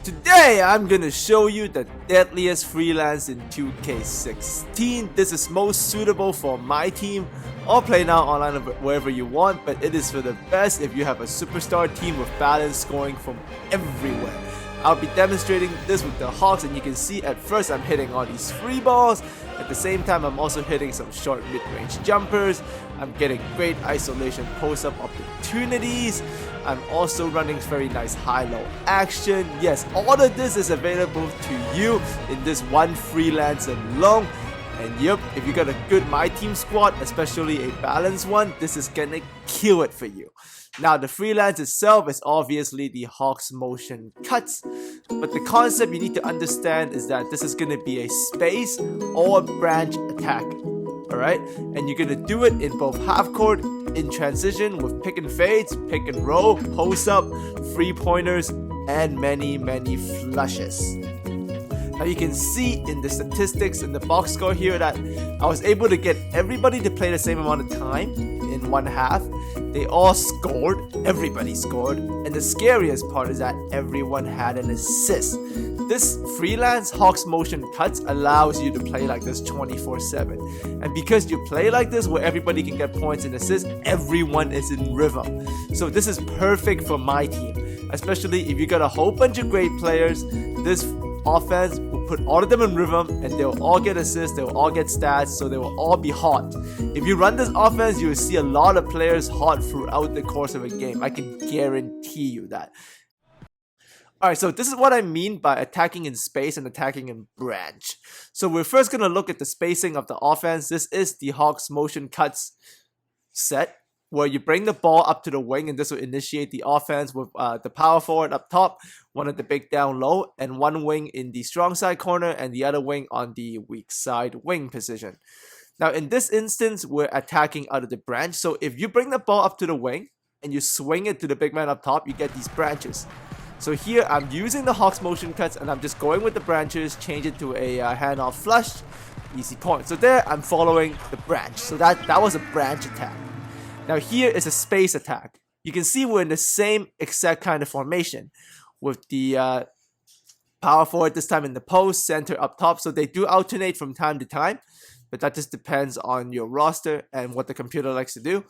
Today I'm gonna show you the deadliest freelance in 2K16. This is most suitable for my team or play now online wherever you want, but it is for the best if you have a superstar team with balance scoring from everywhere. I'll be demonstrating this with the Hawks, and you can see at first I'm hitting all these free balls. At the same time, I'm also hitting some short mid-range jumpers. I'm getting great isolation post-up opportunities. I'm also running very nice high-low action. Yes, all of this is available to you in this one freelance alone. And yep, if you got a good MyTeam squad, especially a balanced one, this is gonna kill it for you. Now, the freelance itself is obviously the Hawks motion cuts, but the concept you need to understand is that this is going to be a space or a branch attack, alright? And you're going to do it in both half court, in transition with pick and fades, pick and roll, post up, free pointers, and many flushes. Now you can see in the statistics in the box score here that I was able to get everybody to play the same amount of time in one half. They all scored, everybody scored, and the scariest part is that everyone had an assist. This freelance Hawks motion cuts allows you to play like this 24/7. And because you play like this where everybody can get points and assists, everyone is in rhythm. So this is perfect for my team, especially if you got a whole bunch of great players. This offense will put all of them in rhythm, and they'll all get assists, they'll all get stats, so they will all be hot. If you run this offense, you will see a lot of players hot throughout the course of a game. I can guarantee you that. Alright, so this is what I mean by attacking in space and attacking in branch. So we're first going to look at the spacing of the offense. This is the Hawks motion cuts set, where you bring the ball up to the wing, and this will initiate the offense with the power forward up top, one at the big down low, and one wing in the strong side corner and the other wing on the weak side wing position. Now in this instance, we're attacking out of the branch. So if you bring the ball up to the wing and you swing it to the big man up top, you get these branches. So here I'm using the Hawks motion cuts, and I'm just going with the branches, change it to a handoff flush, easy point. So there I'm following the branch. So that was a branch attack. Now here is a space attack. You can see we're in the same exact kind of formation with the power forward this time in the post, center up top. So they do alternate from time to time, but that just depends on your roster and what the computer likes to do.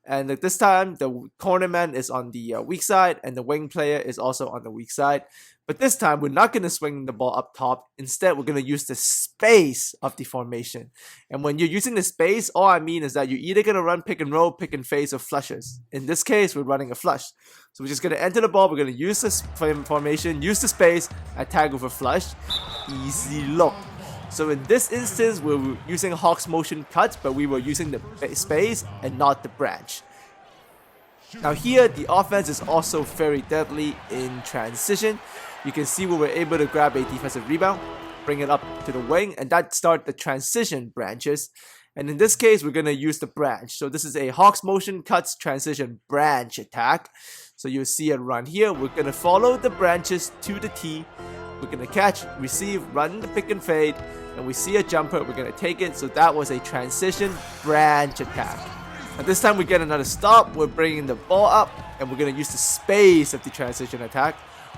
And at this time, the corner man is on the weak side, and the wing player is also on the weak side. But this time, we're not going to swing the ball up top. Instead, we're going to use the space of the formation. And when you're using the space, all I mean is that you're either going to run pick and roll, pick and fades, or flushes. In this case, we're running a flush. So we're just going to enter the ball. We're going to use this formation, use the space, attack with a flush. Easy look. So in this instance, we were using Hawks motion cuts, but we were using the space and not the branch. Now here, the offense is also very deadly in transition. You can see we were able to grab a defensive rebound, bring it up to the wing, and that started the transition branches. And in this case, we're going to use the branch. So this is a Hawks motion cuts transition branch attack. So you'll see it run here. We're going to follow the branches to the T. We're going to catch, receive, run the pick and fade, and we see a jumper, we're going to take it. So that was a transition branch attack. At this time we get another stop, we're bringing the ball up, and we're going to use the space of the transition attack.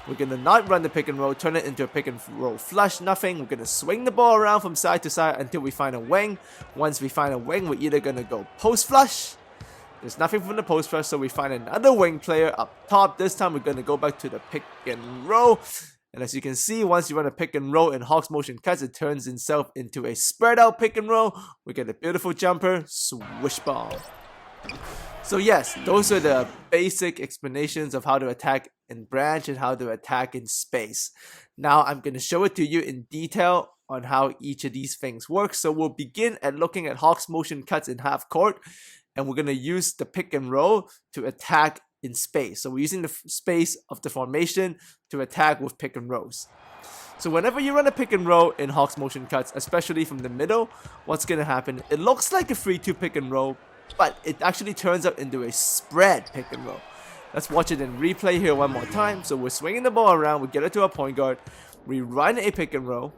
We're going to not run the pick and roll, turn it into a pick and roll flush, nothing. We're going to swing the ball around from side to side until we find a wing. Once we find a wing, we're either going to go post flush. There's nothing from the post flush, so we find another wing player up top. This time we're going to go back to the pick and roll. And as you can see, once you run a pick and roll in Hawks motion cuts, it turns itself into a spread out pick and roll. We get a beautiful jumper, swish ball. So yes, those are the basic explanations of how to attack in branch and how to attack in space. Now I'm going to show it to you in detail on how each of these things work. So we'll begin at looking at Hawks motion cuts in half court, and we're going to use the pick and roll to attack in space. So we're using the space of the formation to attack with pick and rolls. So whenever you run a pick and roll in Hawks motion cuts, especially from the middle, what's going to happen? It looks like a 3-2 pick and roll, but it actually turns out into a spread pick and roll. Let's watch it in replay here one more time. So we're swinging the ball around, we get it to our point guard, we run a pick and roll.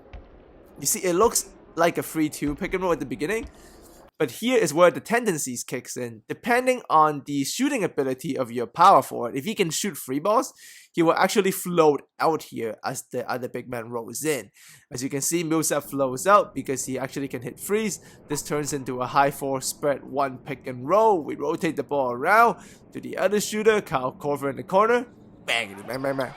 You see, it looks like a 3-2 pick and roll at the beginning, But here is where the tendencies kicks in. Depending on the shooting ability of your power forward, if he can shoot free balls, he will actually float out here as the other big man rolls in. As you can see, Millsap flows out because he actually can hit freeze. This turns into a high 4 spread 1 pick and roll. We rotate the ball around to the other shooter, Kyle Korver in the corner. Bang, bang, bang, bang.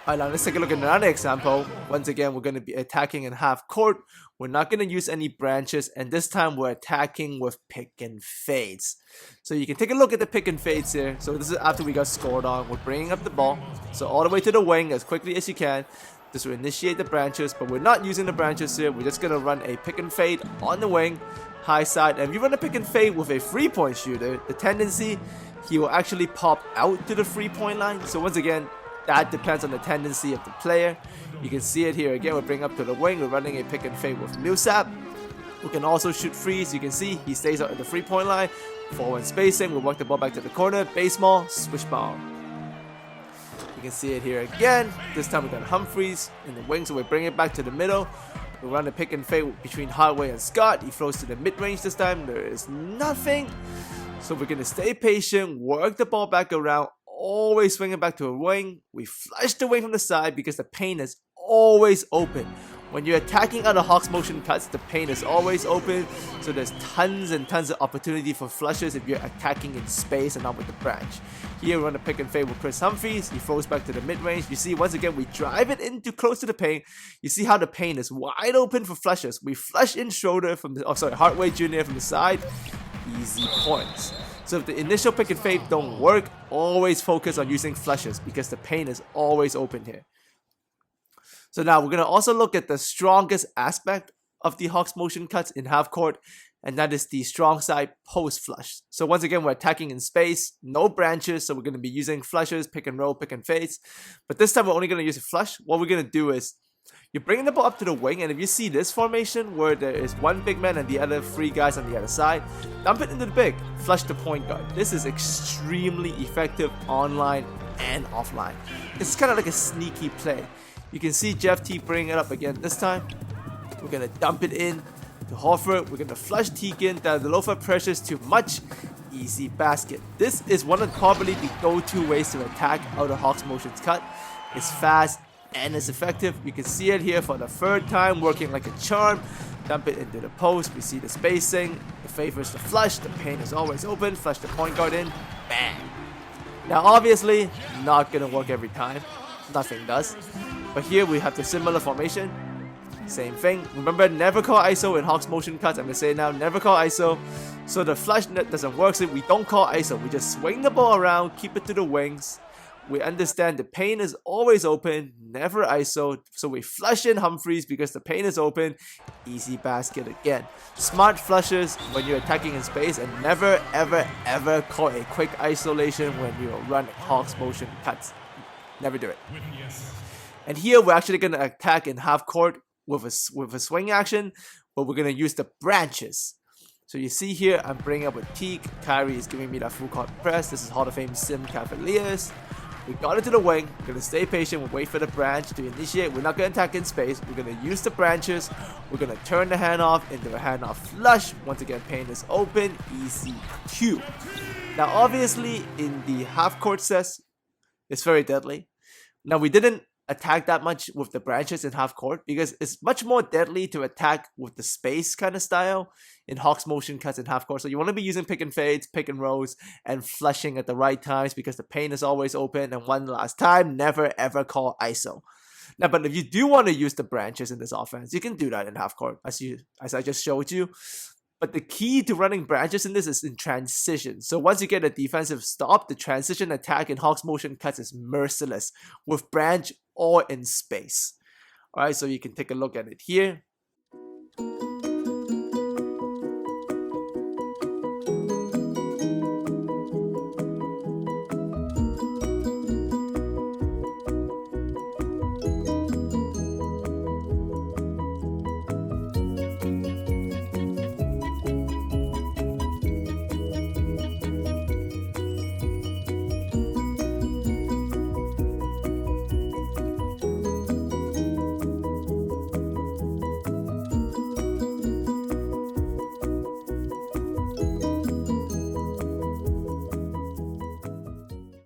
Alright, now let's take a look at another example. Once again, we're going to be attacking in half court. We're not going to use any branches, and this time we're attacking with pick and fades. So you can take a look at the pick and fades here. So this is after we got scored on. We're bringing up the ball, so all the way to the wing as quickly as you can. This will initiate the branches, but we're not using the branches here. We're just going to run a pick and fade on the wing, high side. And if you run a pick and fade with a 3-point shooter, the tendency, he will actually pop out to the 3-point line. So once again, that depends on the tendency of the player. You can see it here again. We're bringing up to the wing. We're running a pick and fade with Millsap. We can also shoot freeze. You can see he stays out at the 3-point line. Forward spacing. We'll work the ball back to the corner. Base ball, switch ball. You can see it here again. This time we got Humphreys in the wing, so we bring it back to the middle. We run a pick and fade between Hardway and Scott. He throws to the mid-range this time. There is nothing. So we're going to stay patient, work the ball back around, always swing it back to a wing. We flush the wing from the side because the paint is always open. When you're attacking out of Hawks motion cuts, the paint is always open, so there's tons and tons of opportunity for flushes if you're attacking in space and not with the branch. Here we run a pick and fade with Chris Humphreys. He throws back to the mid-range. You see, once again, we drive it into close to the paint. You see how the paint is wide open for flushes. We flush in Schroeder from the, Hardway Jr. from the side. Easy points. So if the initial pick and fade don't work, always focus on using flushes because the paint is always open here. So now we're going to also look at the strongest aspect of the Hawks motion cuts in half court, and that is the strong side post flush. So once again, we're attacking in space, no branches, so we're going to be using flushes, pick and roll, pick and fades. But this time we're only going to use a flush. What we're going to do is you're bringing the ball up to the wing, and if you see this formation where there is one big man and the other 3 guys on the other side, dump it into the big, flush the point guard. This is extremely effective online and offline. It's kind of like a sneaky play. You can see Jeff T bring it up again this time. We're going to dump it in to Horford. We're going to flush Teagan down the low-for pressures too much. Easy basket. This is one of probably the go-to ways to attack out of Hawks motions cut. It's fast and it's effective. You can see it here for the 3rd time, working like a charm. Dump it into the post. We see the spacing. It favors the flush. The paint is always open. Flush the point guard in. Bang. Now obviously, not going to work every time. Nothing does. But here we have the similar formation. Same thing. Remember, never call ISO in Hawks motion cuts. I'm going to say it now, never call ISO. So the flush net doesn't work, so we don't call ISO. We just swing the ball around, keep it to the wings. We understand the paint is always open, never ISO. So we flush in Humphreys because the paint is open. Easy basket again. Smart flushes when you're attacking in space, and never, ever, ever call a quick isolation when you're running Hawks motion cuts. Never do it. And here we're actually going to attack in half court with a swing action, but we're going to use the branches. So you see here, I'm bringing up with Teague. Kyrie is giving me that full court press. This is Hall of Fame Sim Cavaliers. We got it to the wing. We're going to stay patient. We'll wait for the branch to initiate. We're not going to attack in space. We're going to use the branches. We're going to turn the handoff into a handoff flush. Once again, paint is open. Easy Q. Now, obviously, in the half court sets, it's very deadly. Now, we didn't attack that much with the branches in half court because it's much more deadly to attack with the space kind of style in Hawks motion cuts in half court. So you want to be using pick and fades, pick and rolls, and flushing at the right times because the paint is always open. And one last time, never ever call ISO. Now, but if you do want to use the branches in this offense, you can do that in half court as I just showed you. But the key to running branches in this is in transition. So once you get a defensive stop, the transition attack in Hawks motion cuts is merciless with branch or in space. Alright, so you can take a look at it here.